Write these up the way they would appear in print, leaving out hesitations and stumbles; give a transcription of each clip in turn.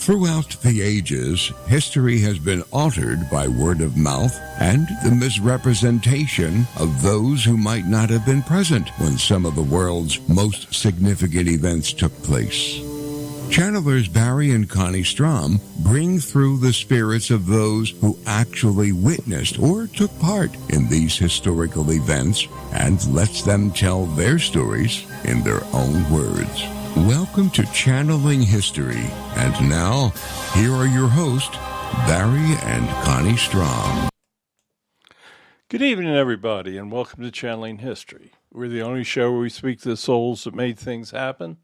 Throughout the ages, history has been altered by word of mouth and the misrepresentation of those who might not have been present when some of the world's most significant events took place. Channelers Barry and Connie Strohm bring through the spirits of those who actually witnessed or took part in these historical events and lets them tell their stories in their own words. Welcome to Channeling History. And now, here are your hosts, Barry and Connie Strohm. Good evening, everybody, and welcome to Channeling History. We're the only show where we speak to the souls that made things happen,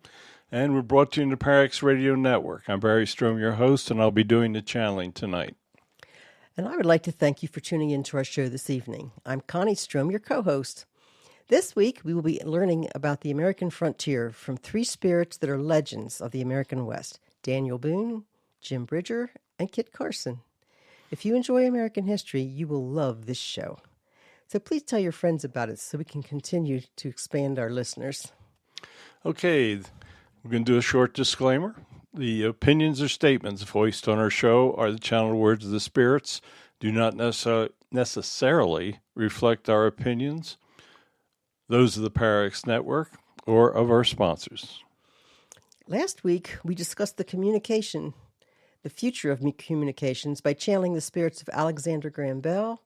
and we're brought to you in the Parax Radio Network. I'm Barry Strohm, your host, and I'll be doing the channeling tonight. And I would like to thank you for tuning in to our show this evening. I'm Connie Strohm, your co-host. This week, we will be learning about the American frontier from three spirits that are legends of the American West: Daniel Boone, Jim Bridger, and Kit Carson. If you enjoy American history, you will love this show. So please tell your friends about it so we can continue to expand our listeners. Okay, we're going to do a short disclaimer. The opinions or statements voiced on our show are the channeled words of the spirits, do not necessarily reflect our opinions, those of the Parax Network, or of our sponsors. Last week, we discussed the future of communications by channeling the spirits of Alexander Graham Bell,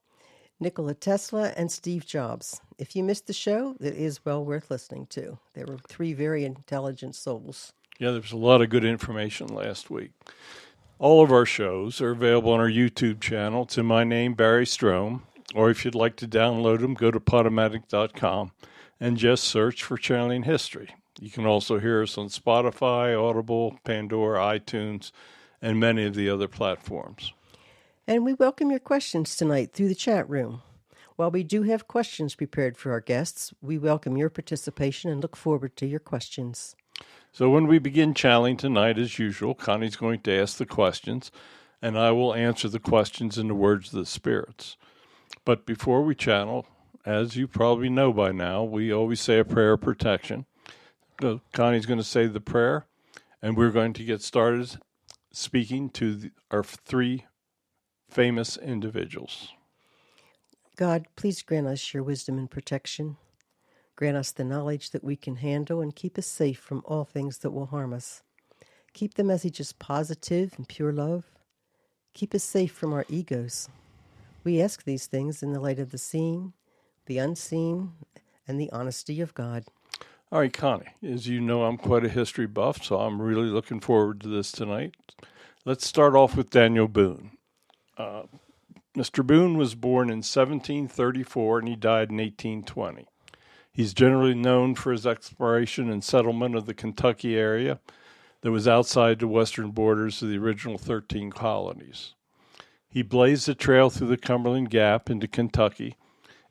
Nikola Tesla, and Steve Jobs. If you missed the show, it is well worth listening to. There were three very intelligent souls. Yeah, there was a lot of good information last week. All of our shows are available on our YouTube channel. It's in my name, Barry Strohm. Or if you'd like to download them, go to Podomatic.com and just search for Channeling History. You can also hear us on Spotify, Audible, Pandora, iTunes, and many of the other platforms. And we welcome your questions tonight through the chat room. While we do have questions prepared for our guests, we welcome your participation and look forward to your questions. So when we begin channeling tonight, as usual, Connie's going to ask the questions, and I will answer the questions in the words of the spirits. But before we channel, as you probably know by now, we always say a prayer of protection. So Connie's going to say the prayer, and we're going to get started speaking to our three famous individuals. God, please grant us your wisdom and protection. Grant us the knowledge that we can handle and keep us safe from all things that will harm us. Keep the messages positive and pure love. Keep us safe from our egos. We ask these things in the light of the seen, the unseen, and the honesty of God. All right, Connie, as you know, I'm quite a history buff, so I'm really looking forward to this tonight. Let's start off with Daniel Boone. Mr. Boone was born in 1734 and he died in 1820. He's generally known for his exploration and settlement of the Kentucky area that was outside the western borders of the original 13 colonies. He blazed a trail through the Cumberland Gap into Kentucky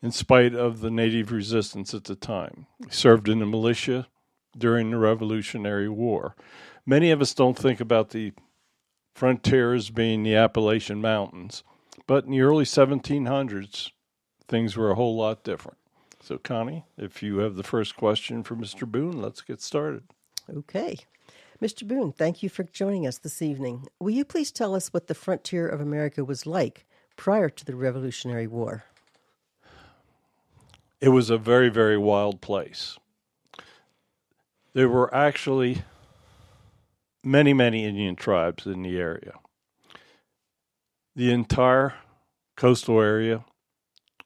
in spite of the native resistance at the time. He served in the militia during the Revolutionary War. Many of us don't think about the frontier as being the Appalachian Mountains, but in the early 1700s, things were a whole lot different. So, Connie, if you have the first question for Mr. Boone, let's get started. Okay. Mr. Boone, thank you for joining us this evening. Will you please tell us what the frontier of America was like prior to the Revolutionary War? It was a very, very wild place. There were actually many, many Indian tribes in the area. The entire coastal area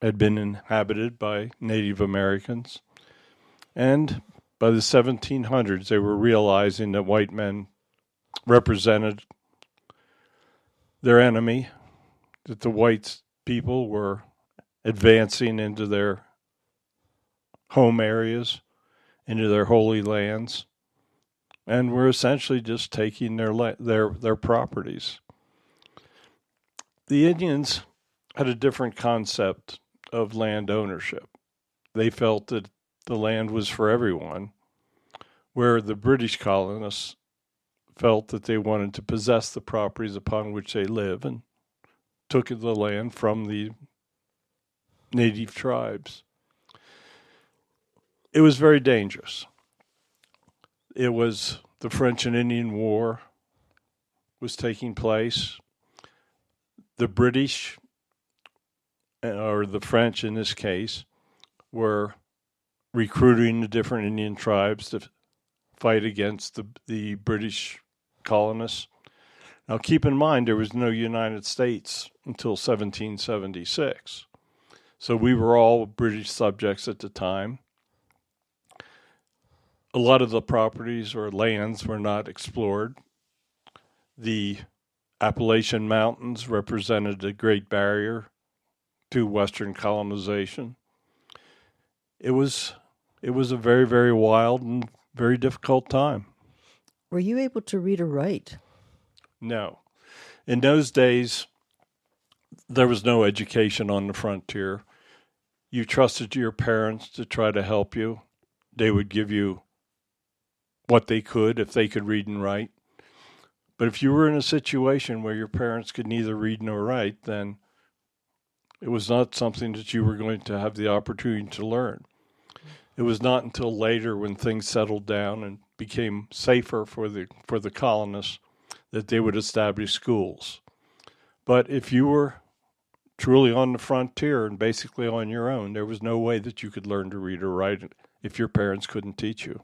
had been inhabited by Native Americans, and by the 1700s, they were realizing that white men represented their enemy, that the white people were advancing into their home areas, into their holy lands, and were essentially just taking their properties. The Indians had a different concept of land ownership. They felt that the land was for everyone, where the British colonists felt that they wanted to possess the properties upon which they live and took the land from the native tribes. It was very dangerous. It was the French and Indian War was taking place. The British, or the French in this case, were recruiting the different Indian tribes to fight against the British colonists. Now, keep in mind, there was no United States until 1776. So we were all British subjects at the time. A lot of the properties or lands were not explored. The Appalachian Mountains represented a great barrier to Western colonization. It was a very, very wild and very difficult time. Were you able to read or write? No. In those days, there was no education on the frontier. You trusted your parents to try to help you. They would give you what they could if they could read and write. But if you were in a situation where your parents could neither read nor write, then it was not something that you were going to have the opportunity to learn. It was not until later, when things settled down and became safer for the colonists, that they would establish schools. But if you were truly on the frontier and basically on your own, there was no way that you could learn to read or write if your parents couldn't teach you.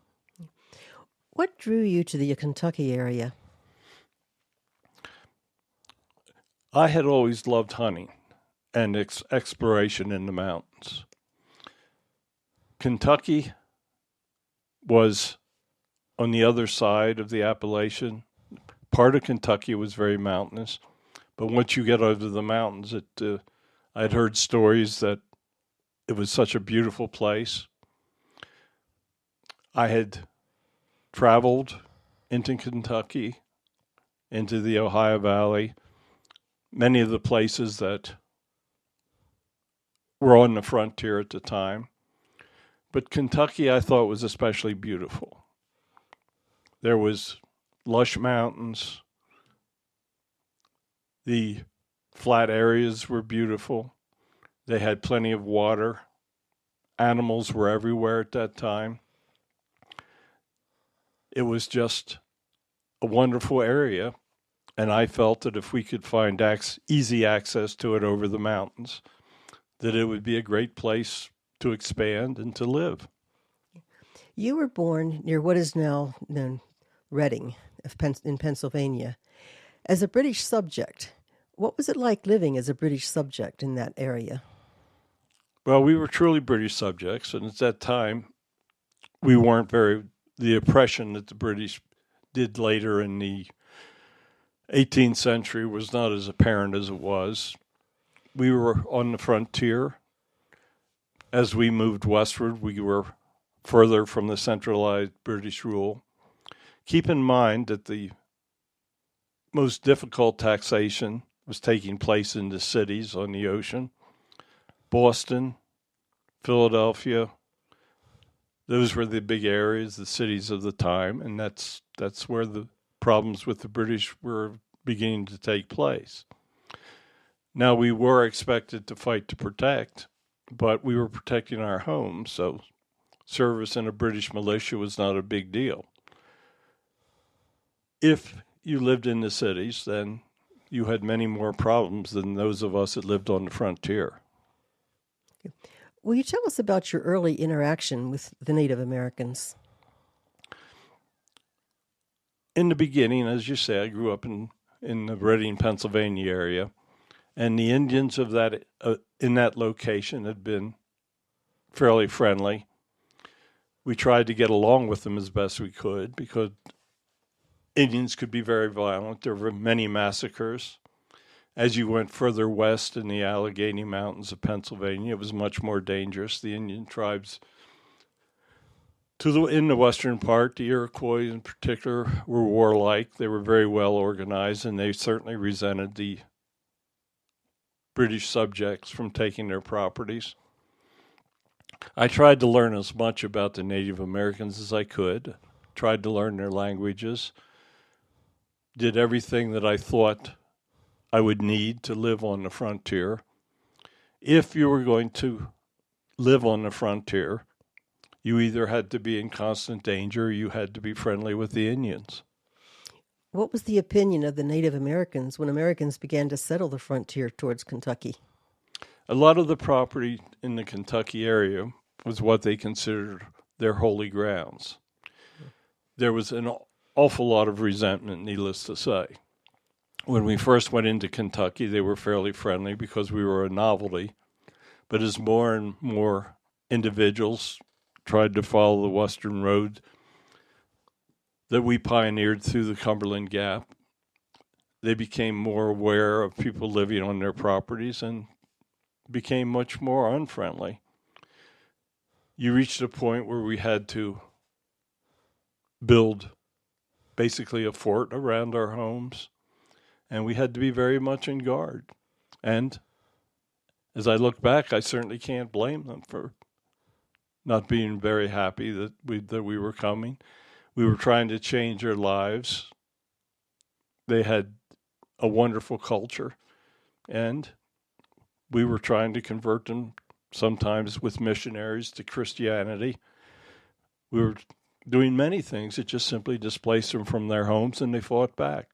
What drew you to the Kentucky area? I had always loved hunting and exploration in the mountains. Kentucky was on the other side of the Appalachian. Part of Kentucky was very mountainous, but once you get over the mountains, I'd heard stories that it was such a beautiful place. I had traveled into Kentucky, into the Ohio Valley, many of the places that were on the frontier at the time. But Kentucky, I thought, was especially beautiful. There was lush mountains. The flat areas were beautiful. They had plenty of water. Animals were everywhere at that time. It was just a wonderful area, and I felt that if we could find easy access to it over the mountains, that it would be a great place to expand and to live. You were born near what is now known Reading in Pennsylvania. As a British subject, what was it like living as a British subject in that area? Well, we were truly British subjects, and at that time, we weren't the oppression that the British did later in the 18th century was not as apparent as it was. We were on the frontier. As we moved westward, we were further from the centralized British rule. Keep in mind that the most difficult taxation was taking place in the cities on the ocean. Boston, Philadelphia, those were the big areas, the cities of the time, and that's where the problems with the British were beginning to take place. Now, we were expected to fight to protect, but we were protecting our homes, so service in a British militia was not a big deal. If you lived in the cities, then you had many more problems than those of us that lived on the frontier. Will you tell us about your early interaction with the Native Americans? In the beginning, as you say, I grew up in the Reading, Pennsylvania area, and the Indians of that in that location had been fairly friendly. We tried to get along with them as best we could because Indians could be very violent. There were many massacres. As you went further west in the Allegheny Mountains of Pennsylvania, it was much more dangerous. The Indian tribes in the western part, the Iroquois in particular, were warlike. They were very well organized, and they certainly resented the British subjects from taking their properties. I tried to learn as much about the Native Americans as I could, tried to learn their languages, did everything that I thought I would need to live on the frontier. If you were going to live on the frontier, you either had to be in constant danger or you had to be friendly with the Indians. What was the opinion of the Native Americans when Americans began to settle the frontier towards Kentucky? A lot of the property in the Kentucky area was what they considered their holy grounds. There was an awful lot of resentment, needless to say. When we first went into Kentucky, they were fairly friendly because we were a novelty. But as more and more individuals tried to follow the Western Road that we pioneered through the Cumberland Gap, they became more aware of people living on their properties and became much more unfriendly. You reached a point where we had to build basically a fort around our homes, and we had to be very much on guard. And as I look back, I certainly can't blame them for not being very happy that we were coming. We were trying to change their lives. They had a wonderful culture, and we were trying to convert them, sometimes with missionaries, to Christianity. We were doing many things that just simply displaced them from their homes, and they fought back.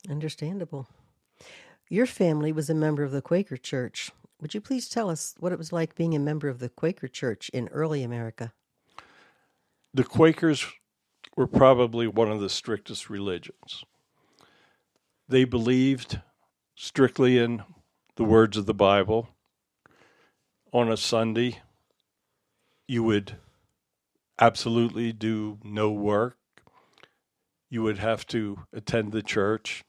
Understandable. Your family was a member of the Quaker Church. Would you please tell us what it was like being a member of the Quaker Church in early America? The Quakers were probably one of the strictest religions. They believed strictly in the words of the Bible. On a Sunday, you would absolutely do no work. You would have to attend the church,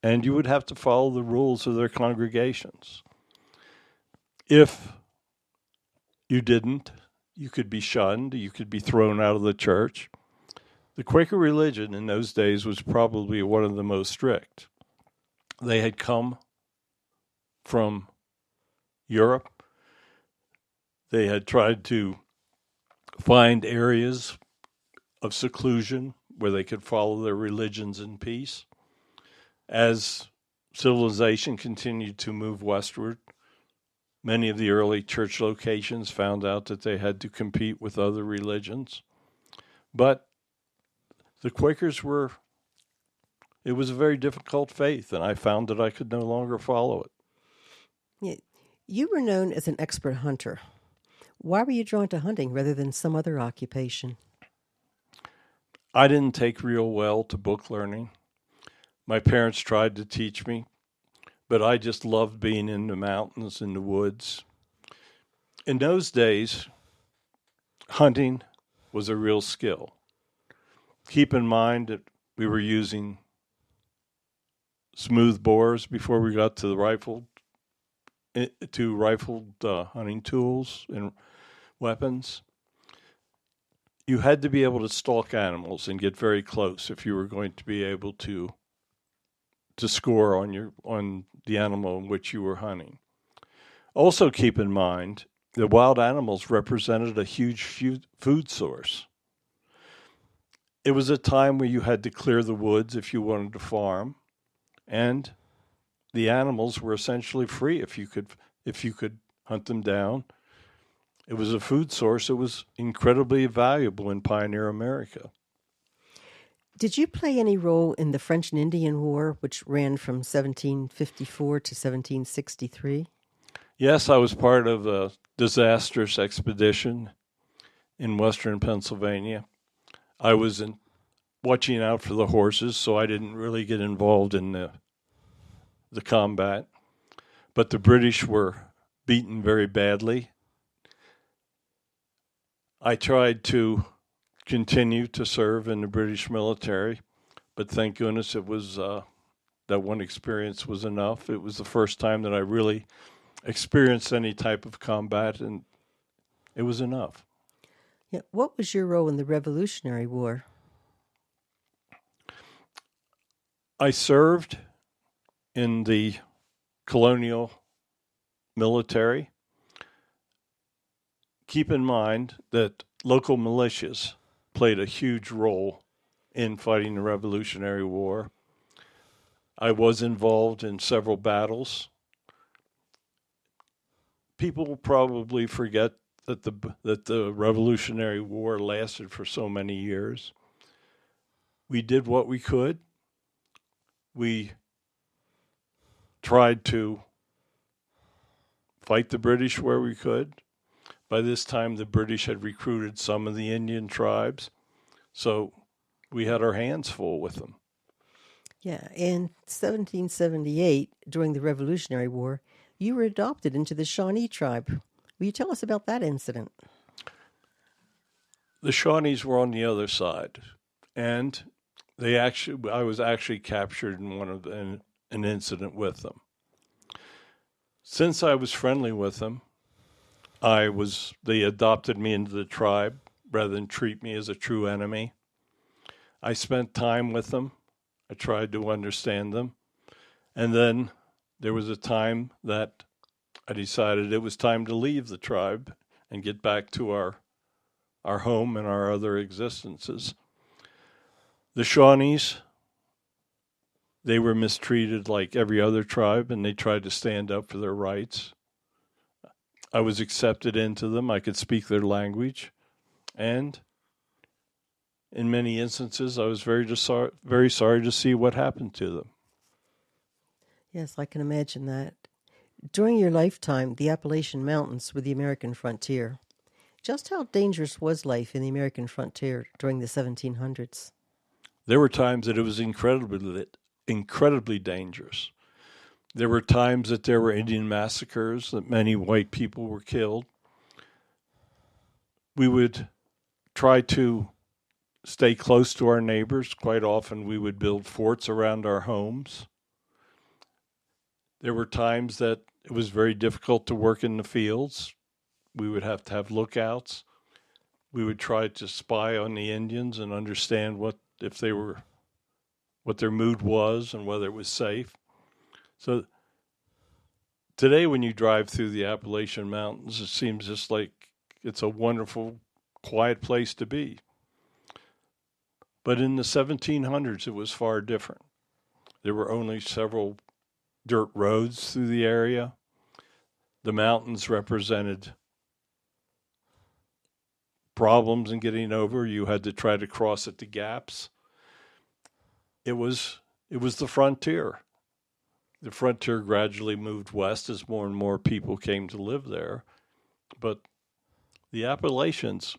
and you would have to follow the rules of their congregations. If you didn't, you could be shunned, you could be thrown out of the church. The Quaker religion in those days was probably one of the most strict. They had come from Europe. They had tried to find areas of seclusion where they could follow their religions in peace. As civilization continued to move westward, many of the early church locations found out that they had to compete with other religions. But the Quakers it was a very difficult faith, and I found that I could no longer follow it. Yeah. You were known as an expert hunter. Why were you drawn to hunting rather than some other occupation? I didn't take real well to book learning. My parents tried to teach me, but I just loved being in the mountains, in the woods. In those days, hunting was a real skill. Keep in mind that we were using smooth bores before we got to the rifled hunting tools and weapons. You had to be able to stalk animals and get very close if you were going to be able to score on the animal in which you were hunting. Also keep in mind that wild animals represented a huge food source. It was a time where you had to clear the woods if you wanted to farm, and the animals were essentially free if you could hunt them down. It was a food source that was incredibly valuable in pioneer America. Did you play any role in the French and Indian War, which ran from 1754 to 1763? Yes, I was part of a disastrous expedition in western Pennsylvania. I was watching out for the horses, so I didn't really get involved in the combat. But the British were beaten very badly. I tried to continue to serve in the British military, but thank goodness it was that one experience was enough. It was the first time that I really experienced any type of combat, and it was enough. Yeah. What was your role in the Revolutionary War? I served in the colonial military. Keep in mind that local militias played a huge role in fighting the Revolutionary War. I was involved in several battles. People probably forget that the Revolutionary War lasted for so many years. We did what we could. We tried to fight the British where we could. By this time, the British had recruited some of the Indian tribes, so we had our hands full with them. Yeah, in 1778, during the Revolutionary War, you were adopted into the Shawnee tribe. Will you tell us about that incident? The Shawnees were on the other side, and I was actually captured in an incident with them. Since I was friendly with them, they adopted me into the tribe rather than treat me as a true enemy. I spent time with them. I tried to understand them. And then there was a time that I decided it was time to leave the tribe and get back to our home and our other existences. The Shawnees, they were mistreated like every other tribe, and they tried to stand up for their rights. I was accepted into them. I could speak their language. And in many instances, I was very sorry to see what happened to them. Yes, I can imagine that. During your lifetime, the Appalachian Mountains were the American frontier. Just how dangerous was life in the American frontier during the 1700s? There were times that it was incredibly dangerous. There were times that there were Indian massacres, that many white people were killed. We would try to stay close to our neighbors. Quite often we would build forts around our homes. There were times that it was very difficult to work in the fields. We would have to have lookouts. We would try to spy on the Indians and understand what their mood was and whether it was safe. So today when you drive through the Appalachian Mountains, it seems just like it's a wonderful, quiet place to be. But in the 1700s, it was far different. There were only several dirt roads through the area. The mountains represented problems in getting over. You had to try to cross at the gaps. It was the frontier. The frontier gradually moved west as more and more people came to live there. But the Appalachians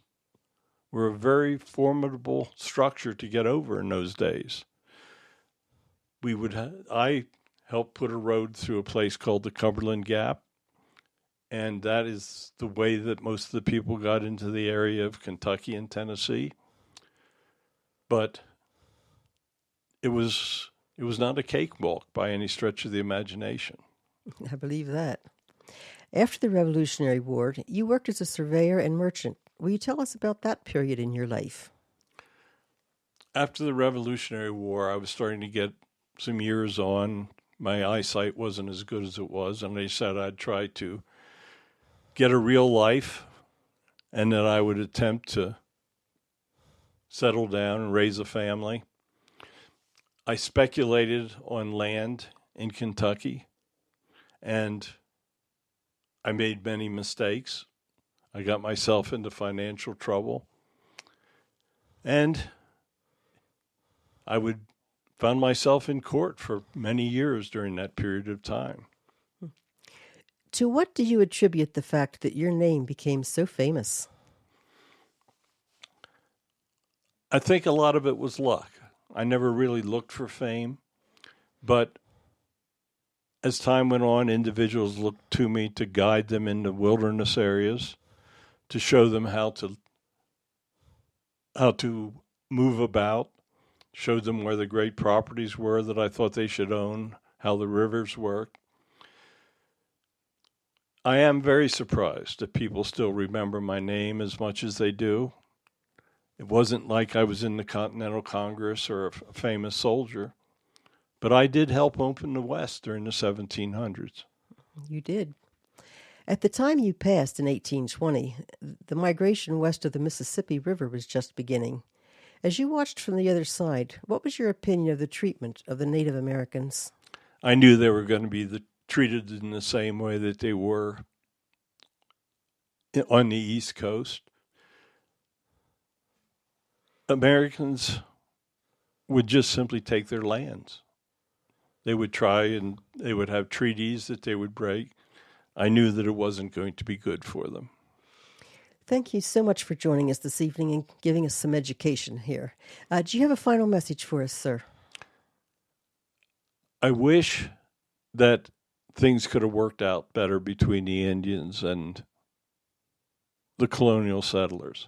were a very formidable structure to get over in those days. I helped put a road through a place called the Cumberland Gap, and that is the way that most of the people got into the area of Kentucky and Tennessee. But it was not a cakewalk by any stretch of the imagination. I believe that. After the Revolutionary War, you worked as a surveyor and merchant. Will you tell us about that period in your life? After the Revolutionary War, I was starting to get some years on. My eyesight wasn't as good as it was, and they said I'd try to get a real life and that I would attempt to settle down and raise a family. I speculated on land in Kentucky, and I made many mistakes. I got myself into financial trouble, and I found myself in court for many years during that period of time. To what do you attribute the fact that your name became so famous? I think a lot of it was luck. I never really looked for fame, but as time went on, individuals looked to me to guide them into wilderness areas, to show them how to move about, showed them where the great properties were that I thought they should own, how the rivers work. I am very surprised that people still remember my name as much as they do. It wasn't like I was in the Continental Congress or a famous soldier, but I did help open the West during the 1700s. You did. At the time you passed in 1820, the migration west of the Mississippi River was just beginning. As you watched from the other side, what was your opinion of the treatment of the Native Americans? I knew they were going to be treated in the same way that they were on the East Coast. Americans would just simply take their lands. they would try and they would have treaties that they would break. I knew that it wasn't going to be good for them. Thank you so much for joining us this evening and giving us some education here. Do you have a final message for us, sir? I wish that things could have worked out better between the Indians and the colonial settlers.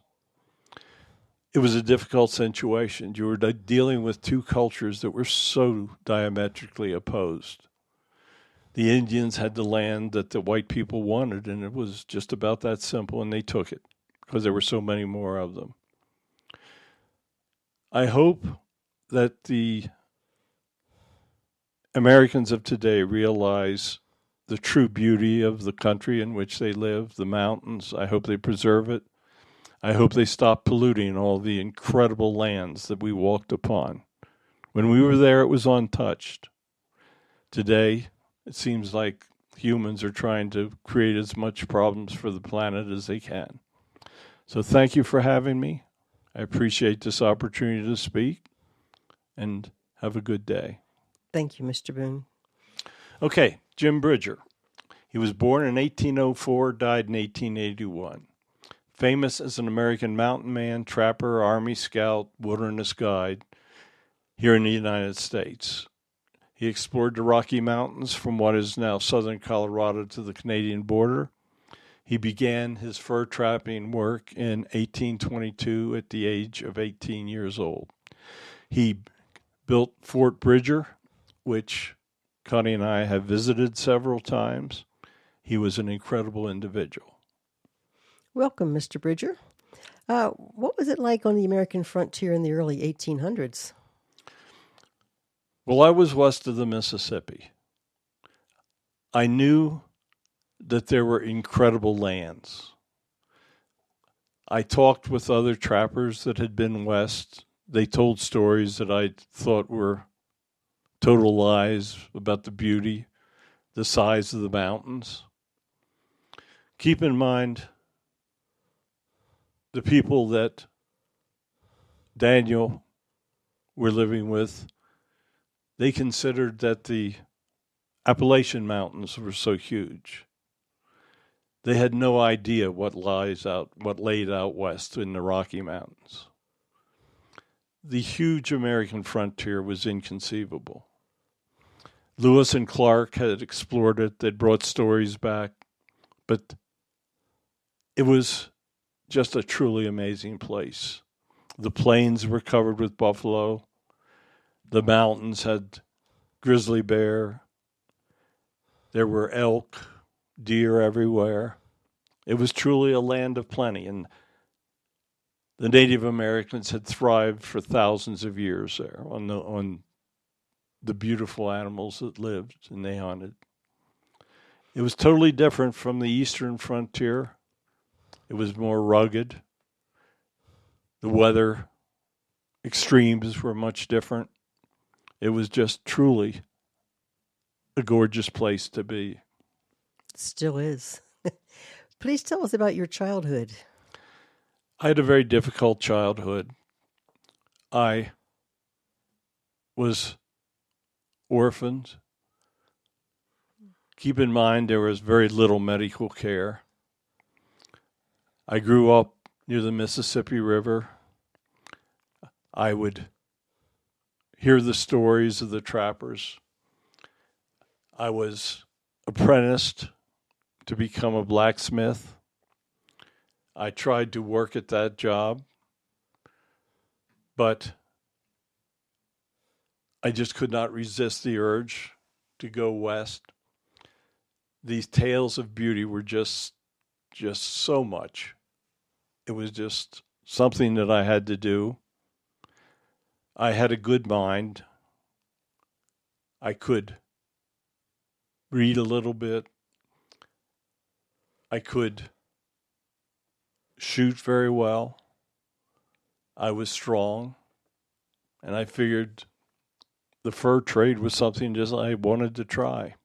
It was a difficult situation. You were dealing with two cultures that were so diametrically opposed. The Indians had the land that the white people wanted, and it was just about that simple, and they took it because there were so many more of them. I hope that the Americans of today realize the true beauty of the country in which they live, the mountains. I hope they preserve it. I hope they stop polluting all the incredible lands that we walked upon. When we were there, it was untouched. Today, it seems like humans are trying to create as much problems for the planet as they can. So thank you for having me. I appreciate this opportunity to speak, and have a good day. Thank you, Mr. Boone. Okay, Jim Bridger. He was born in 1804, died in 1881. Famous as an American mountain man, trapper, Army scout, wilderness guide here in the United States. He explored the Rocky Mountains from what is now southern Colorado to the Canadian border. He began his fur trapping work in 1822 at the age of 18 years old. He built Fort Bridger, which Connie and I have visited several times. He was an incredible individual. Welcome, Mr. Bridger. What was it like on the American frontier in the early 1800s? Well, I was west of the Mississippi. I knew that there were incredible lands. I talked with other trappers that had been west. They told stories that I thought were total lies about the beauty, the size of the mountains. Keep in mind, the people that Daniel were living with, they considered that the Appalachian Mountains were so huge. They had no idea what laid out west in the Rocky Mountains. The huge American frontier was inconceivable. Lewis and Clark had explored it. They'd brought stories back, but it was just a truly amazing place. The plains were covered with buffalo. The mountains had grizzly bear. There were elk, deer everywhere. It was truly a land of plenty, and the Native Americans had thrived for thousands of years there on the beautiful animals that lived and they hunted. It was totally different from the eastern frontier. It was more rugged. The weather extremes were much different. It was just truly a gorgeous place to be. It still is. Please tell us about your childhood. I had a very difficult childhood. I was orphaned. Keep in mind, there was very little medical care. I grew up near the Mississippi River. I would hear the stories of the trappers. I was apprenticed to become a blacksmith. I tried to work at that job, but I just could not resist the urge to go west. These tales of beauty were just so much. It was just something that I had to do. I had a good mind. I could read a little bit. I could shoot very well. I was strong. And I figured the fur trade was something just I wanted to try.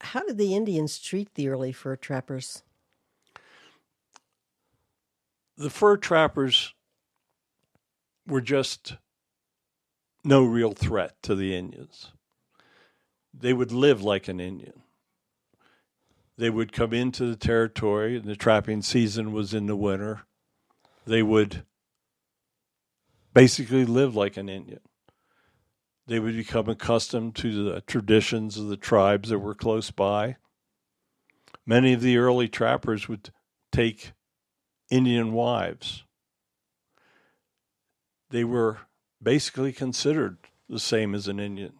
How did the Indians treat the early fur trappers? The fur trappers were just no real threat to the Indians. they would live like an Indian. They would come into the territory, and the trapping season was in the winter. They would basically live like an Indian. They would become accustomed to the traditions of the tribes that were close by. Many of the early trappers would take Indian wives. They were basically considered the same as an Indian.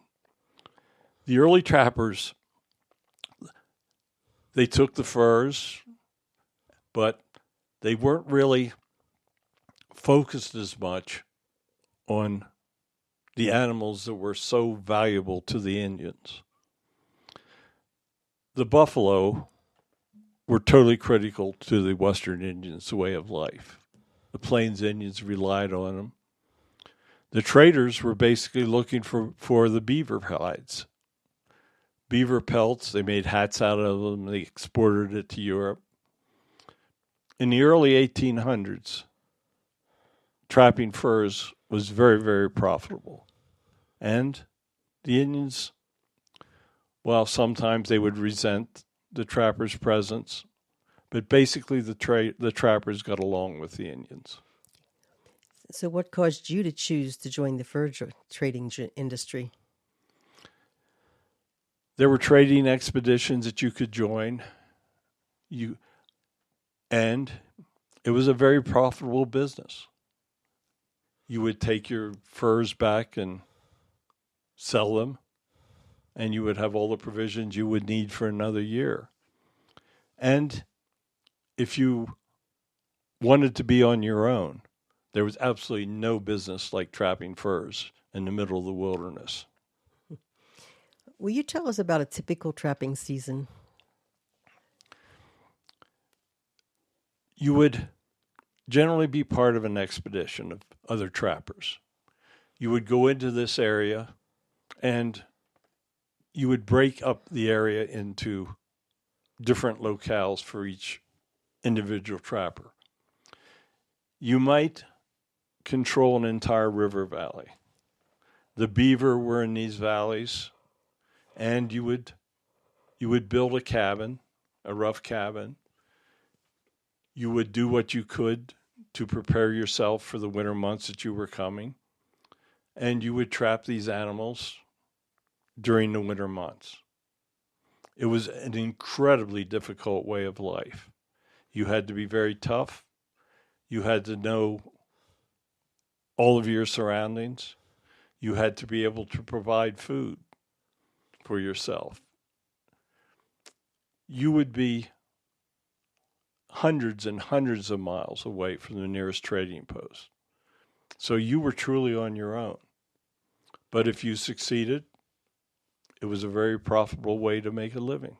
The early trappers, they took the furs, but they weren't really focused as much on the animals that were so valuable to the Indians. The buffalo were totally critical to the Western Indians' way of life. The Plains Indians relied on them. The traders were basically looking for the beaver hides. Beaver pelts, they made hats out of them, they exported it to Europe. In the early 1800s, trapping furs was very, very profitable. And the Indians, well, sometimes they would resent the trappers' presence, but basically the trappers got along with the Indians. So what caused you to choose to join the fur trading industry? There were trading expeditions that you could join. And it was a very profitable business. You would take your furs back and sell them, and you would have all the provisions you would need for another year. And if you wanted to be on your own, there was absolutely no business like trapping furs in the middle of the wilderness. Will you tell us about a typical trapping season? You would generally be part of an expedition of other trappers. You would go into this area and you would break up the area into different locales for each individual trapper. You might control an entire river valley. The beaver were in these valleys, and you would build a cabin, a rough cabin. You would do what you could to prepare yourself for the winter months that you were coming, and you would trap these animals during the winter months. It was an incredibly difficult way of life. You had to be very tough. You had to know all of your surroundings. You had to be able to provide food for yourself. You would be hundreds and hundreds of miles away from the nearest trading post. So you were truly on your own. But if you succeeded, it was a very profitable way to make a living.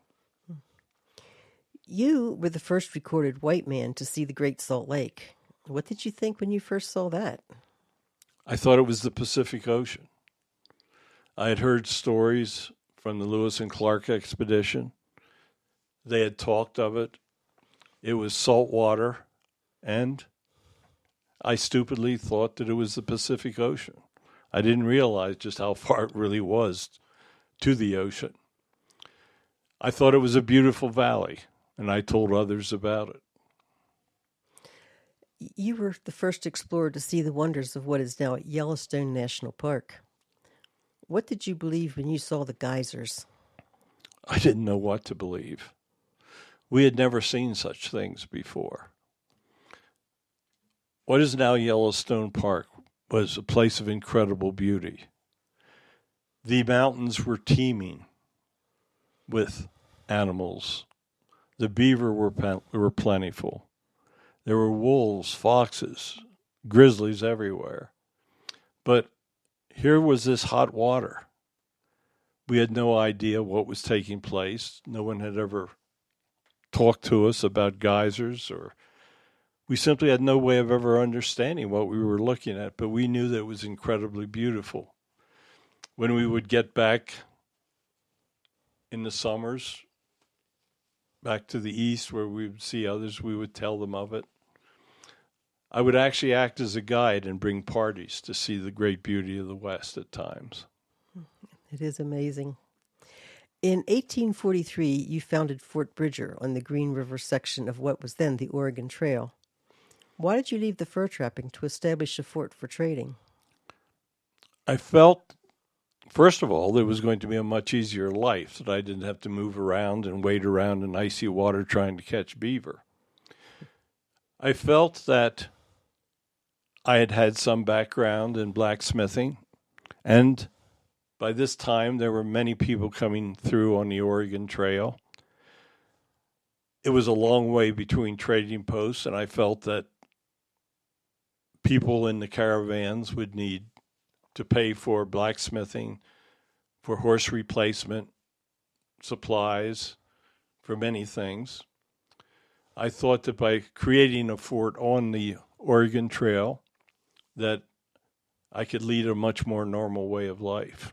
You were the first recorded white man to see the Great Salt Lake. What did you think when you first saw that? I thought it was the Pacific Ocean. I had heard stories from the Lewis and Clark expedition. They had talked of it. It was salt water, and I stupidly thought that it was the Pacific Ocean. I didn't realize just how far it really was to the ocean. I thought it was a beautiful valley, and I told others about it. You were the first explorer to see the wonders of what is now Yellowstone National Park. What did you believe when you saw the geysers? I didn't know what to believe. We had never seen such things before. What is now Yellowstone Park was a place of incredible beauty. The mountains were teeming with animals. The beaver were plentiful. There were wolves, foxes, grizzlies everywhere. But here was this hot water. We had no idea what was taking place. No one had ever talked to us about geysers, or we simply had no way of ever understanding what we were looking at, but we knew that it was incredibly beautiful. When we would get back in the summers, back to the east where we would see others, we would tell them of it. I would actually act as a guide and bring parties to see the great beauty of the West at times. It is amazing. In 1843, you founded Fort Bridger on the Green River section of what was then the Oregon Trail. Why did you leave the fur trapping to establish a fort for trading? I felt, first of all, there was going to be a much easier life, that I didn't have to move around and wade around in icy water trying to catch beaver. I felt that I had had some background in blacksmithing, and by this time there were many people coming through on the Oregon Trail. It was a long way between trading posts, and I felt that people in the caravans would need to pay for blacksmithing, for horse replacement, supplies, for many things. I thought that by creating a fort on the Oregon Trail, that I could lead a much more normal way of life.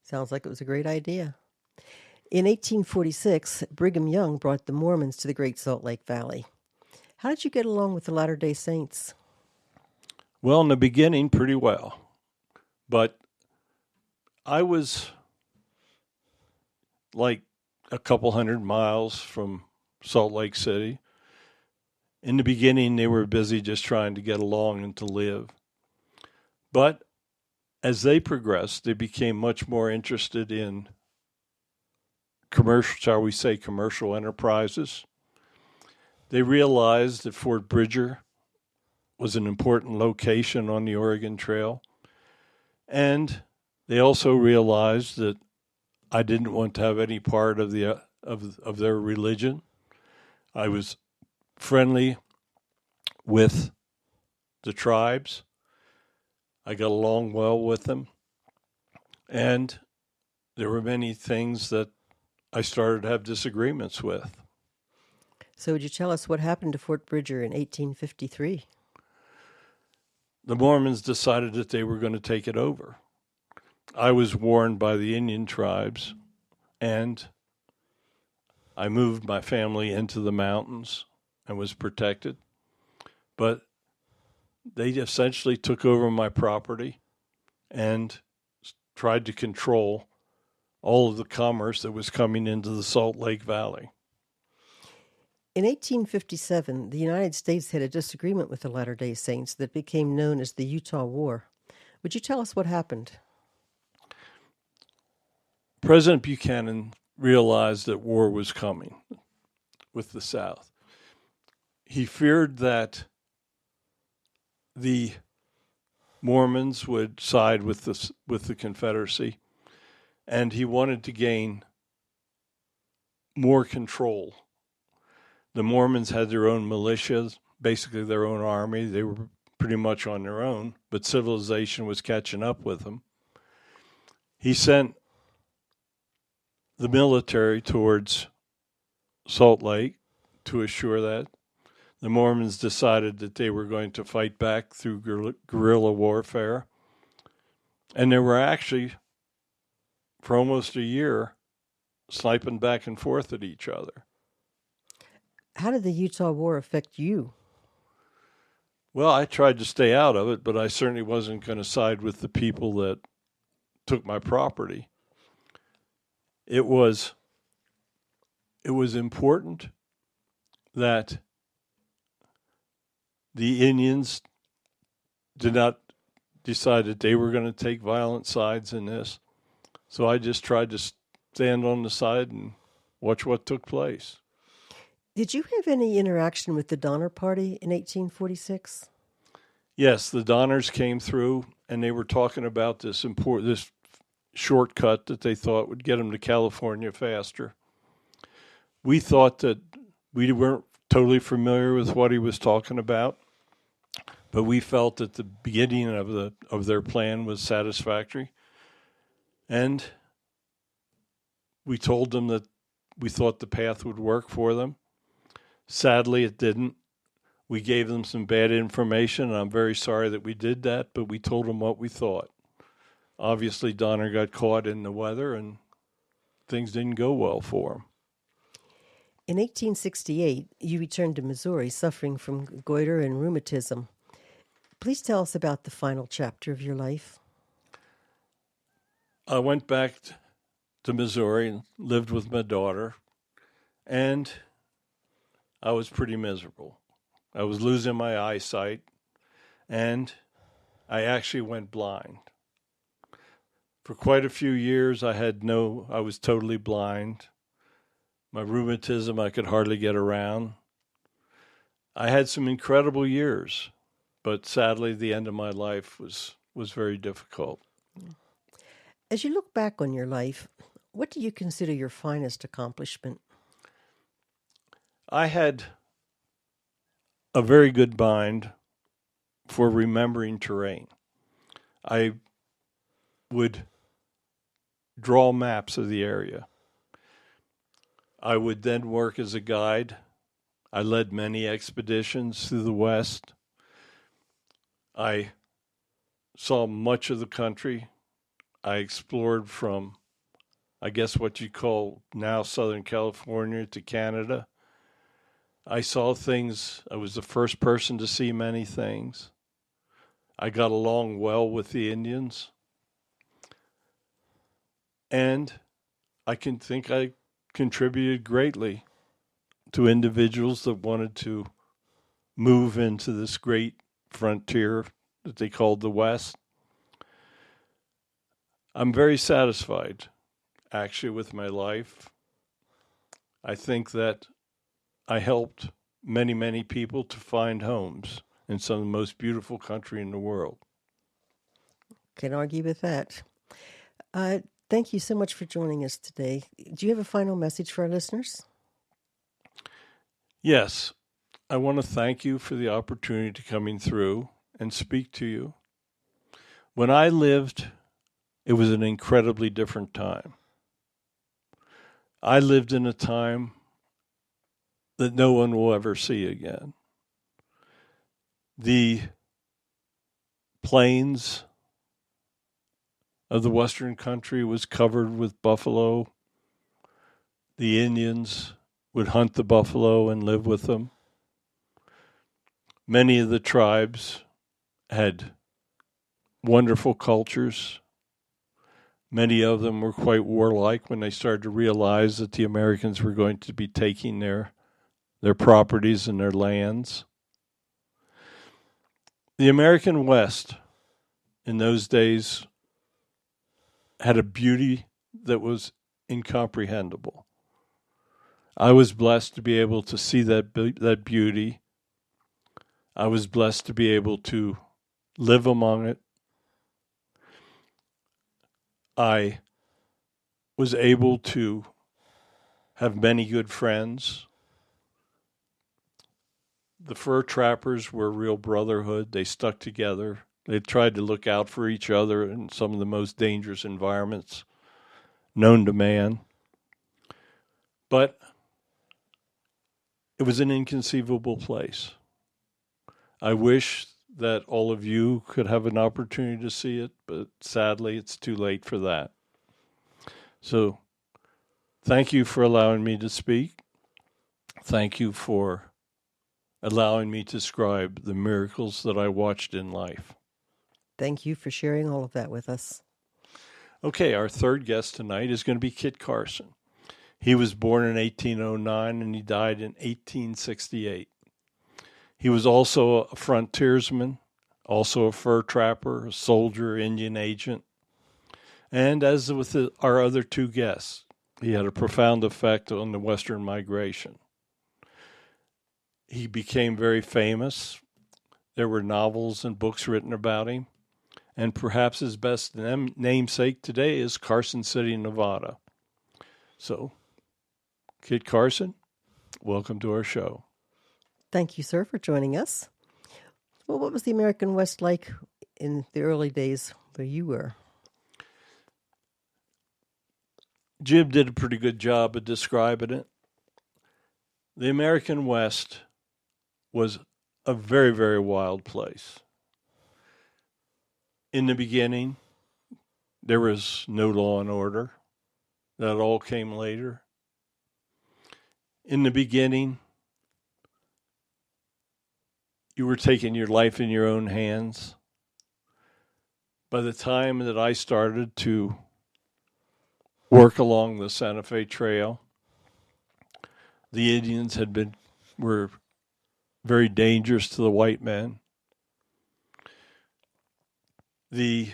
Sounds like it was a great idea. In 1846, Brigham Young brought the Mormons to the Great Salt Lake Valley. How did you get along with the Latter-day Saints? Well, in the beginning, pretty well. But I was like a couple 100 miles from Salt Lake City. In the beginning, they were busy just trying to get along and to live. But as they progressed, they became much more interested in commercial enterprises. They realized that Fort Bridger was an important location on the Oregon Trail. And they also realized that I didn't want to have any part of their religion. I was friendly with the tribes. I got along well with them. And there were many things that I started to have disagreements with. So would you tell us what happened to Fort Bridger in 1853? The Mormons decided that they were going to take it over. I was warned by the Indian tribes, and I moved my family into the mountains and was protected. But they essentially took over my property and tried to control all of the commerce that was coming into the Salt Lake Valley. In 1857, the United States had a disagreement with the Latter-day Saints that became known as the Utah War. Would you tell us what happened? President Buchanan realized that war was coming with the South. He feared that the Mormons would side with the Confederacy, and he wanted to gain more control. The Mormons had their own militias, basically their own army. They were pretty much on their own, but civilization was catching up with them. He sent the military towards Salt Lake to assure that. The Mormons decided that they were going to fight back through guerrilla warfare. And they were actually, for almost a year, sniping back and forth at each other. How did the Utah War affect you? Well, I tried to stay out of it, but I certainly wasn't going to side with the people that took my property. It was important that the Indians did not decide that they were going to take violent sides in this. So I just tried to stand on the side and watch what took place. Did you have any interaction with the Donner Party in 1846? Yes, the Donners came through, and they were talking about this shortcut that they thought would get them to California faster. We thought that we weren't totally familiar with what he was talking about, but we felt that the beginning of their plan was satisfactory, and we told them that we thought the path would work for them. Sadly, it didn't. We gave them some bad information, and I'm very sorry that we did that, but we told them what we thought. Obviously, Donner got caught in the weather, and things didn't go well for him. In 1868, you returned to Missouri suffering from goiter and rheumatism. Please tell us about the final chapter of your life. I went back to Missouri and lived with my daughter, and I was pretty miserable. I was losing my eyesight, and I actually went blind. For quite a few years, I was totally blind. My rheumatism, I could hardly get around. I had some incredible years, but sadly, the end of my life was very difficult. As you look back on your life, what do you consider your finest accomplishment? I had a very good mind for remembering terrain. I would draw maps of the area. I would then work as a guide. I led many expeditions through the West. I saw much of the country. I explored from, I guess, what you call now Southern California to Canada. I saw things. I was the first person to see many things. I got along well with the Indians. And I can think I contributed greatly to individuals that wanted to move into this great frontier that they called the West. I'm very satisfied, actually, with my life. I think that I helped many, many people to find homes in some of the most beautiful country in the world. Can't argue with that. Thank you so much for joining us today. Do you have a final message for our listeners? Yes, I want to thank you for the opportunity to coming through and speak to you. When I lived, it was an incredibly different time. I lived in a time that no one will ever see again. The plains of the Western country was covered with buffalo. The Indians would hunt the buffalo and live with them. Many of the tribes had wonderful cultures. Many of them were quite warlike when they started to realize that the Americans were going to be taking their properties and their lands. The American West in those days had a beauty that was incomprehensible. I was blessed to be able to see that beauty. I was blessed to be able to live among it. I was able to have many good friends. The fur trappers were a real brotherhood. They stuck together. They tried to look out for each other in some of the most dangerous environments known to man. But it was an inconceivable place. I wish that all of you could have an opportunity to see it, but sadly, it's too late for that. So, thank you for allowing me to speak. Thank you for allowing me to describe the miracles that I watched in life. Thank you for sharing all of that with us. Okay, our third guest tonight is going to be Kit Carson. He was born in 1809 and he died in 1868. He was also a frontiersman, also a fur trapper, a soldier, Indian agent. And as with our other two guests, he had a profound effect on the Western migration. He became very famous. There were novels and books written about him. And perhaps his best namesake today is Carson City, Nevada. So, Kit Carson, welcome to our show. Thank you, sir, for joining us. Well, what was the American West like in the early days where you were? Jim did a pretty good job of describing it. The American West was a very, very wild place. In the beginning, there was no law and order. That all came later. In the beginning, you were taking your life in your own hands. By the time that I started to work along the Santa Fe Trail. The Indians were very dangerous to the white men. The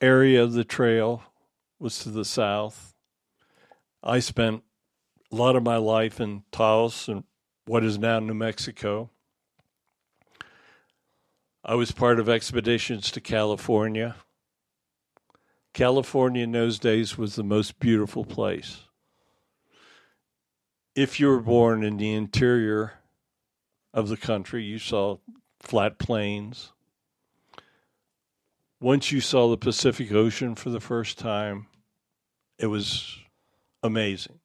area of the trail was to the south. I spent a lot of my life in Taos and what is now New Mexico. I was part of expeditions to California. California in those days was the most beautiful place. If you were born in the interior of the country, you saw flat plains. Once you saw the Pacific Ocean for the first time, it was amazing.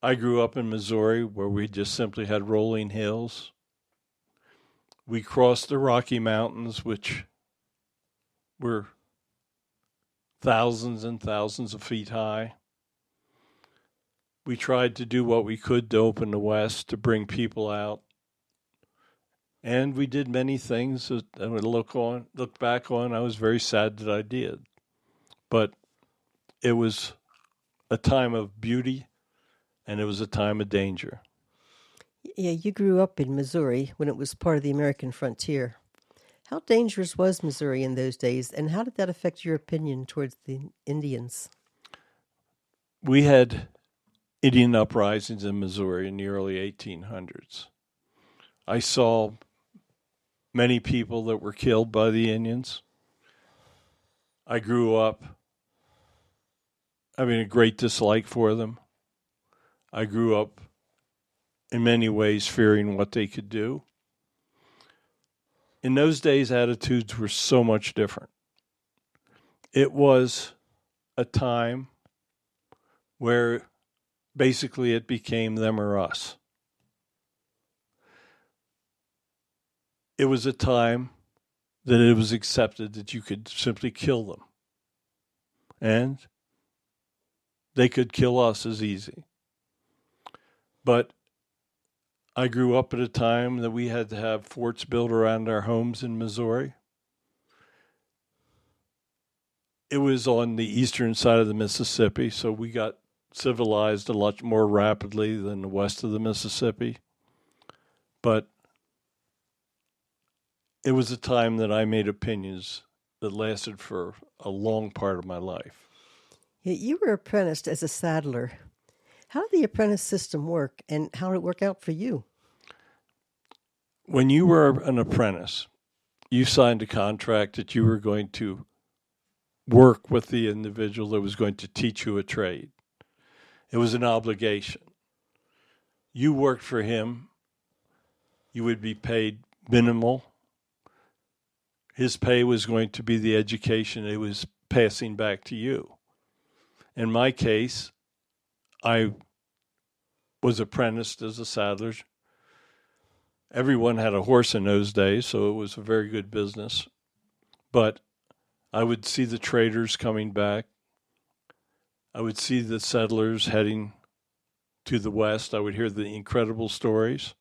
I grew up in Missouri where we just simply had rolling hills. We crossed the Rocky Mountains, which were thousands and thousands of feet high. We tried to do what we could to open the West, to bring people out. And we did many things that I would look back on. I was very sad that I did. But it was a time of beauty, and it was a time of danger. Yeah, you grew up in Missouri when it was part of the American frontier. How dangerous was Missouri in those days, and how did that affect your opinion towards the Indians? We had Indian uprisings in Missouri in the early 1800s. I saw many people that were killed by the Indians. I grew up having a great dislike for them. I grew up in many ways fearing what they could do. In those days, attitudes were so much different. It was a time where basically it became them or us. It was a time that it was accepted that you could simply kill them. And they could kill us as easy. But I grew up at a time that we had to have forts built around our homes in Missouri. It was on the eastern side of the Mississippi, so we got civilized a lot more rapidly than the west of the Mississippi. But it was a time that I made opinions that lasted for a long part of my life. You were apprenticed as a saddler. How did the apprentice system work, and how did it work out for you? When you were an apprentice, you signed a contract that you were going to work with the individual that was going to teach you a trade. It was an obligation. You worked for him. You would be paid minimal. His pay was going to be the education it was passing back to you. In my case, I was apprenticed as a saddler. Everyone had a horse in those days, so it was a very good business. But I would see the traders coming back. I would see the settlers heading to the west. I would hear the incredible stories.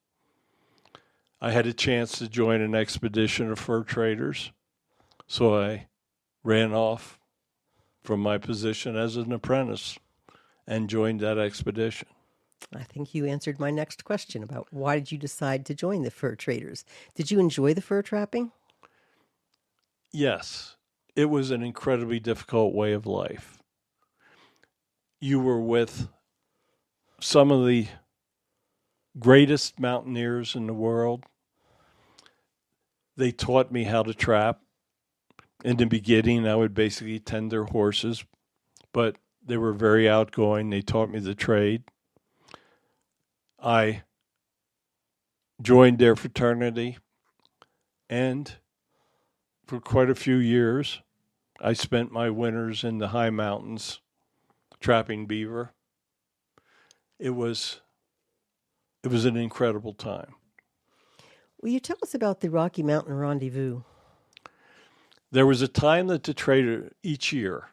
I had a chance to join an expedition of fur traders, so I ran off from my position as an apprentice and joined that expedition. I think you answered my next question about why did you decide to join the fur traders? Did you enjoy the fur trapping? Yes, it was an incredibly difficult way of life. You were with some of the greatest mountaineers in the world. They taught me how to trap. In the beginning, I would basically tend their horses, but they were very outgoing. They taught me the trade. I joined their fraternity, and for quite a few years, I spent my winters in the high mountains trapping beaver. It was an incredible time. Will you tell us about the Rocky Mountain Rendezvous? There was a time that the trader, each year,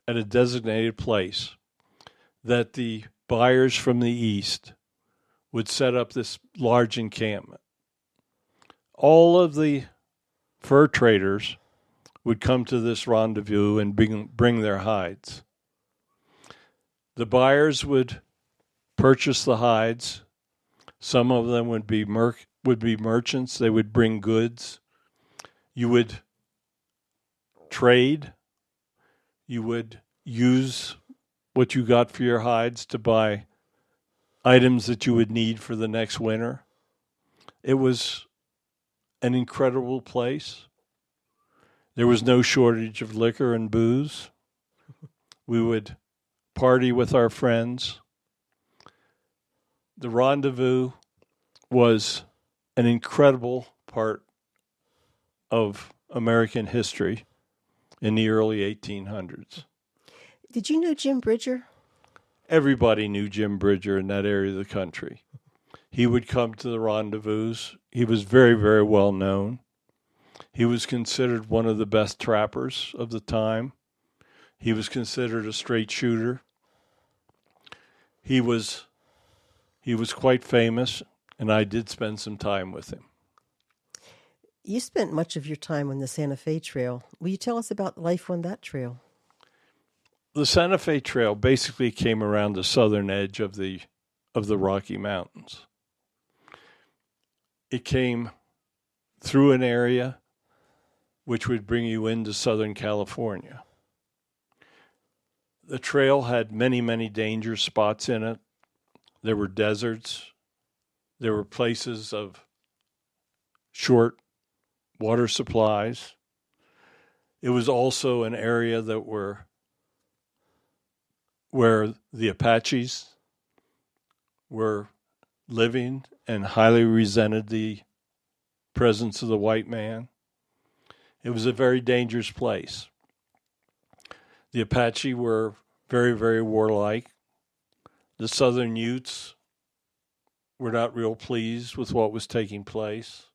at a designated place, that the buyers from the east would set up this large encampment. All of the fur traders would come to this rendezvous and bring their hides. The buyers would purchase the hides. Some of them would be merchants. They would bring goods. You would trade. You would use what you got for your hides to buy items that you would need for the next winter. It was an incredible place. There was no shortage of liquor and booze. We would party with our friends. The rendezvous was an incredible part of American history in the early 1800s. Did you know Jim Bridger? Everybody knew Jim Bridger in that area of the country. He would come to the rendezvous. He was very, very well known. He was considered one of the best trappers of the time. He was considered a straight shooter. He was quite famous, and I did spend some time with him. You spent much of your time on the Santa Fe Trail. Will you tell us about life on that trail? The Santa Fe Trail basically came around the southern edge of the Rocky Mountains. It came through an area which would bring you into Southern California. The trail had many, many danger spots in it. There were deserts. There were places of short water supplies. It was also an area where the Apaches were living and highly resented the presence of the white man. It was a very dangerous place. The Apache were very, very warlike. The Southern Utes were not real pleased with what was taking place.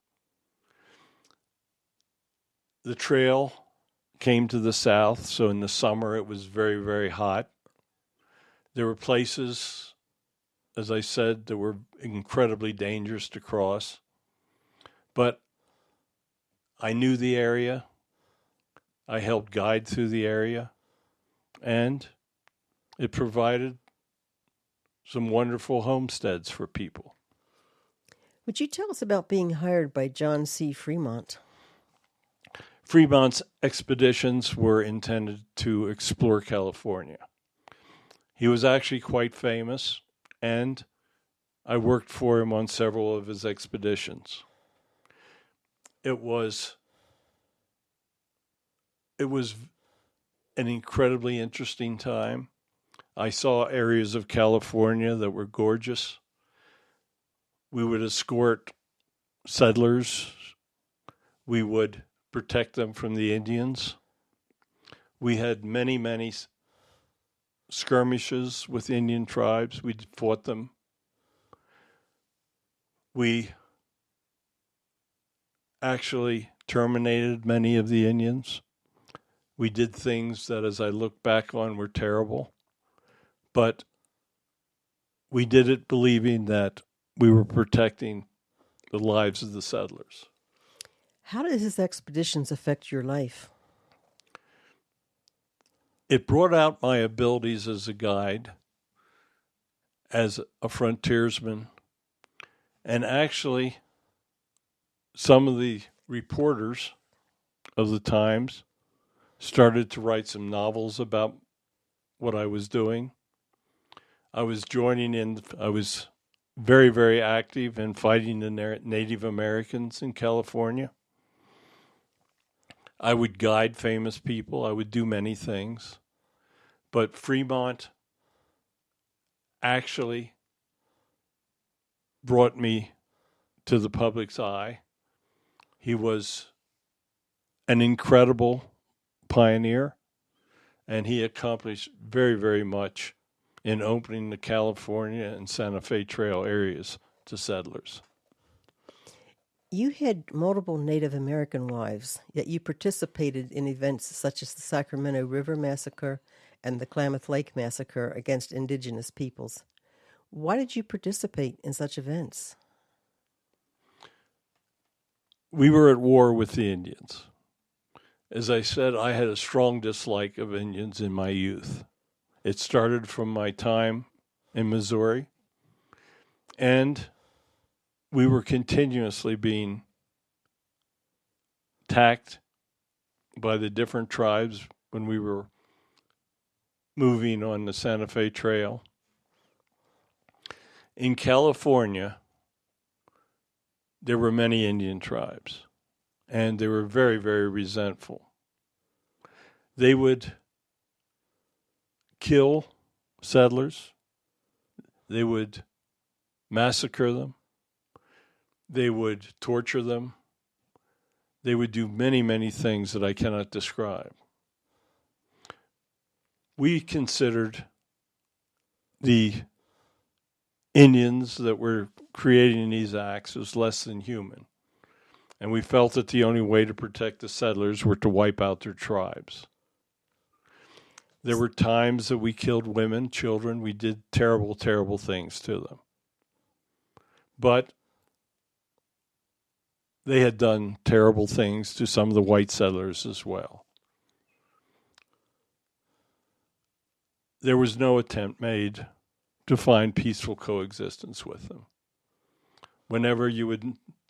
The trail came to the south, so in the summer it was very, very hot. There were places, as I said, that were incredibly dangerous to cross. But I knew the area. I helped guide through the area. And it provided some wonderful homesteads for people. Would you tell us about being hired by John C. Fremont? Fremont's expeditions were intended to explore California. He was actually quite famous, and I worked for him on several of his expeditions. It was an incredibly interesting time. I saw areas of California that were gorgeous. We would escort settlers. We would protect them from the Indians. We had many, many skirmishes with Indian tribes. We fought them. We actually terminated many of the Indians. We did things that, as I look back on, were terrible. But we did it believing that we were protecting the lives of the settlers. How did his expeditions affect your life? It brought out my abilities as a guide, as a frontiersman, and actually some of the reporters of the Times started to write some novels about what I was doing. I was very, very active in fighting the Native Americans in California. I would guide famous people. I would do many things. But Fremont actually brought me to the public's eye. He was an incredible pioneer, and he accomplished very, very much in opening the California and Santa Fe Trail areas to settlers. You had multiple Native American wives, yet you participated in events such as the Sacramento River Massacre and the Klamath Lake Massacre against indigenous peoples. Why did you participate in such events? We were at war with the Indians. As I said, I had a strong dislike of Indians in my youth. It started from my time in Missouri, and we were continuously being attacked by the different tribes when we were moving on the Santa Fe Trail. In California, there were many Indian tribes, and they were very, very resentful. They would kill settlers. They would massacre them. They would torture them. They would do many, many things that I cannot describe. We considered the Indians that were creating these acts as less than human. And we felt that the only way to protect the settlers were to wipe out their tribes. There were times that we killed women, children. We did terrible, terrible things to them. But they had done terrible things to some of the white settlers as well. There was no attempt made to find peaceful coexistence with them. Whenever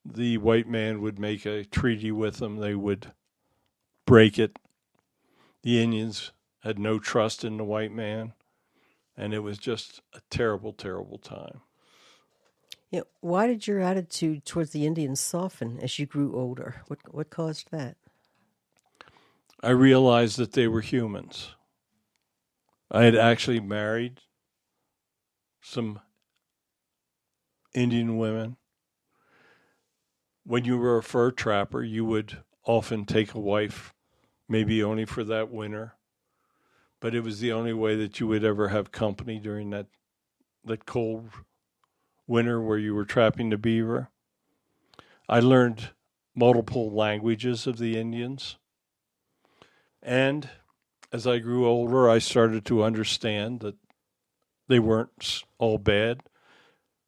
the white man would make a treaty with them, they would break it. The Indians had no trust in the white man, and it was just a terrible, terrible time. Yeah, why did your attitude towards the Indians soften as you grew older? What caused that? I realized that they were humans. I had actually married some Indian women. When you were a fur trapper, you would often take a wife, maybe only for that winter, but it was the only way that you would ever have company during that cold winter where you were trapping the beaver. I learned multiple languages of the Indians, and as I grew older, I started to understand that they weren't all bad.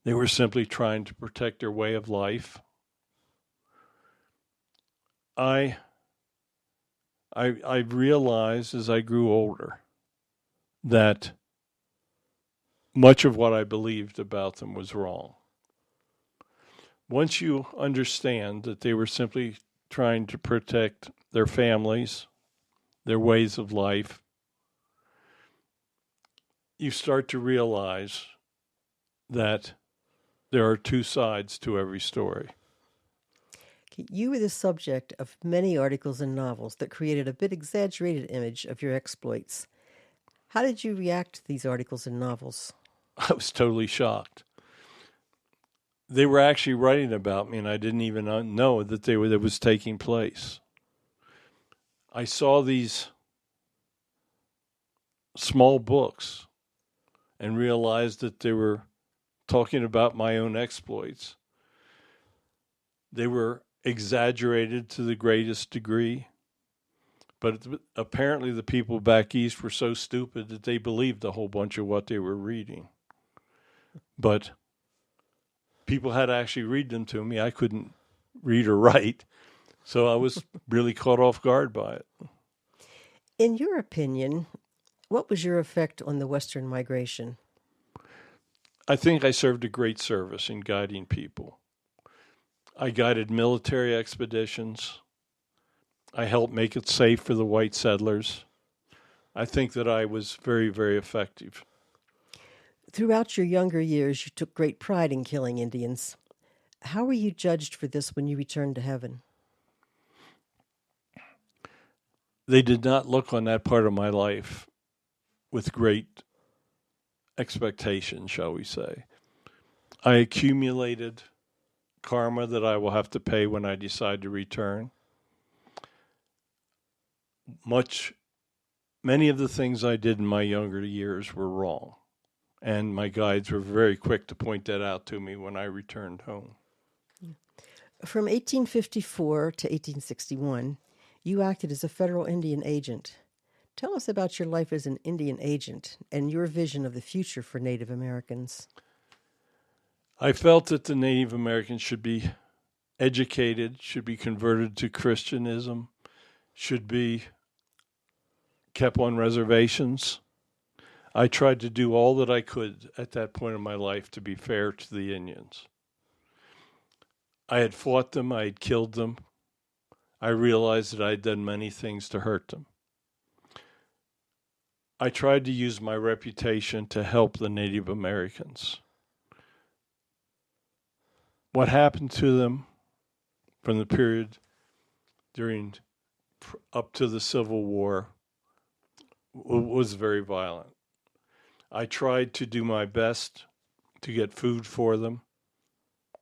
They were simply trying to protect their way of life. I realized as I grew older that much of what I believed about them was wrong. Once you understand that they were simply trying to protect their families, their ways of life, you start to realize that there are two sides to every story. You were the subject of many articles and novels that created a bit exaggerated image of your exploits. How did you react to these articles and novels? I was totally shocked. They were actually writing about me, and I didn't even know that that was taking place. I saw these small books and realized that they were talking about my own exploits. They were exaggerated to the greatest degree, but apparently the people back east were so stupid that they believed a whole bunch of what they were reading. But people had to actually read them to me. I couldn't read or write, so I was really caught off guard by it. In your opinion, what was your effect on the Western migration? I think I served a great service in guiding people. I guided military expeditions. I helped make it safe for the white settlers. I think that I was very, very effective. Throughout your younger years, you took great pride in killing Indians. How were you judged for this when you returned to heaven? They did not look on that part of my life with great expectation, shall we say. I accumulated karma that I will have to pay when I decide to return. Many of the things I did in my younger years were wrong, and my guides were very quick to point that out to me when I returned home. From 1854 to 1861, you acted as a federal Indian agent. Tell us about your life as an Indian agent and your vision of the future for Native Americans. I felt that the Native Americans should be educated, should be converted to Christianism, should be kept on reservations. I tried to do all that I could at that point in my life to be fair to the Indians. I had fought them, I had killed them. I realized that I had done many things to hurt them. I tried to use my reputation to help the Native Americans. What happened to them from the period during up to the Civil War was very violent. I tried to do my best to get food for them.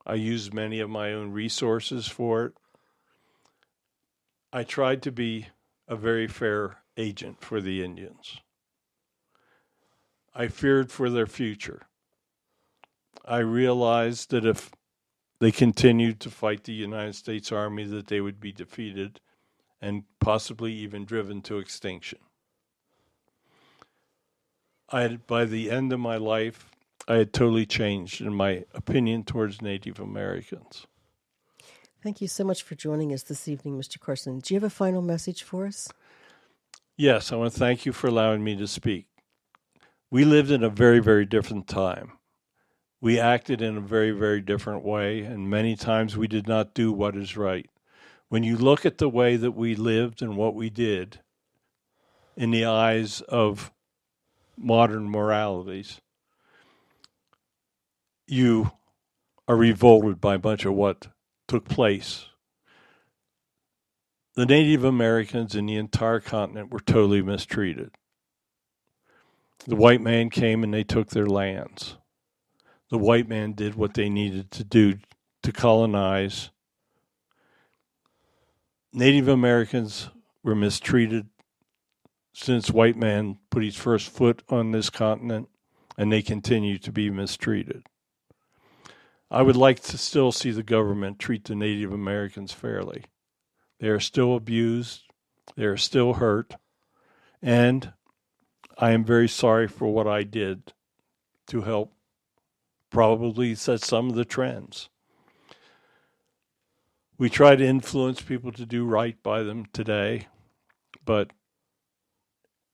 I used many of my own resources for it. I tried to be a very fair agent for the Indians. I feared for their future. I realized that if they continued to fight the United States Army, that they would be defeated and possibly even driven to extinction. By the end of my life, I had totally changed in my opinion towards Native Americans. Thank you so much for joining us this evening, Mr. Carson. Do you have a final message for us? Yes, I want to thank you for allowing me to speak. We lived in a very, very different time. We acted in a very, very different way, and many times we did not do what is right. When you look at the way that we lived and what we did in the eyes of modern moralities, you are revolted by much of what took place. The Native Americans in the entire continent were totally mistreated. The white man came and they took their lands. The white man did what they needed to do to colonize. Native Americans were mistreated since white man put his first foot on this continent, and they continue to be mistreated. I would like to still see the government treat the Native Americans fairly. They are still abused, they are still hurt, and I am very sorry for what I did to help probably set some of the trends. We try to influence people to do right by them today, but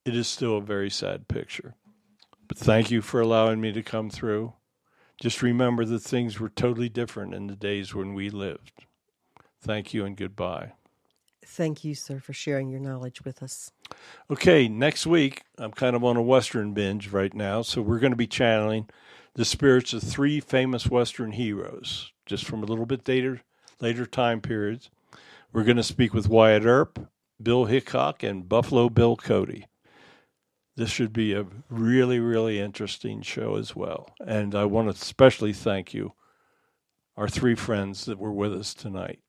it is still a very sad picture. But thank you for allowing me to come through. Just remember that things were totally different in the days when we lived. Thank you and goodbye. Thank you, sir, for sharing your knowledge with us. Okay, next week, I'm kind of on a Western binge right now, so we're going to be channeling the spirits of three famous Western heroes, just from a little bit later time periods. We're going to speak with Wyatt Earp, Bill Hickok, and Buffalo Bill Cody. This should be a really, really interesting show as well. And I want to especially thank you, our three friends that were with us tonight.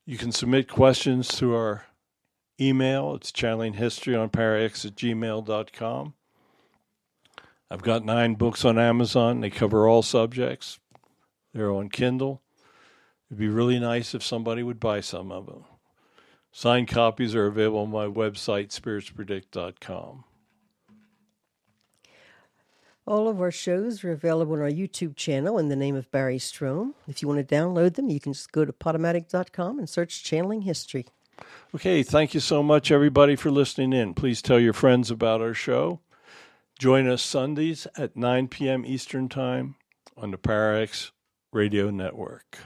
You can submit questions through our email. It's channelinghistoryontparax@gmail.com. I've got 9 books on Amazon. They cover all subjects. They're on Kindle. It'd be really nice if somebody would buy some of them. Signed copies are available on my website, spiritspredict.com. All of our shows are available on our YouTube channel in the name of Barry Strohm. If you want to download them, you can just go to Potomatic.com and search Channeling History. Okay, thank you so much, everybody, for listening in. Please tell your friends about our show. Join us Sundays at 9 p.m. Eastern Time on the Parax Radio Network.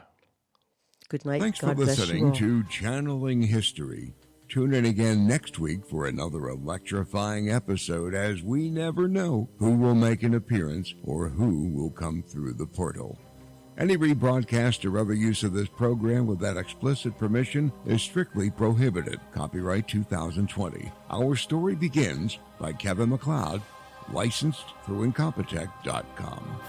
Good night. Thanks God for bless listening you all. to Channeling History. Tune in again next week for another electrifying episode, as we never know who will make an appearance or who will come through the portal. Any rebroadcast or other use of this program without explicit permission is strictly prohibited. Copyright 2020. Our Story Begins by Kevin MacLeod, licensed through Incompetech.com.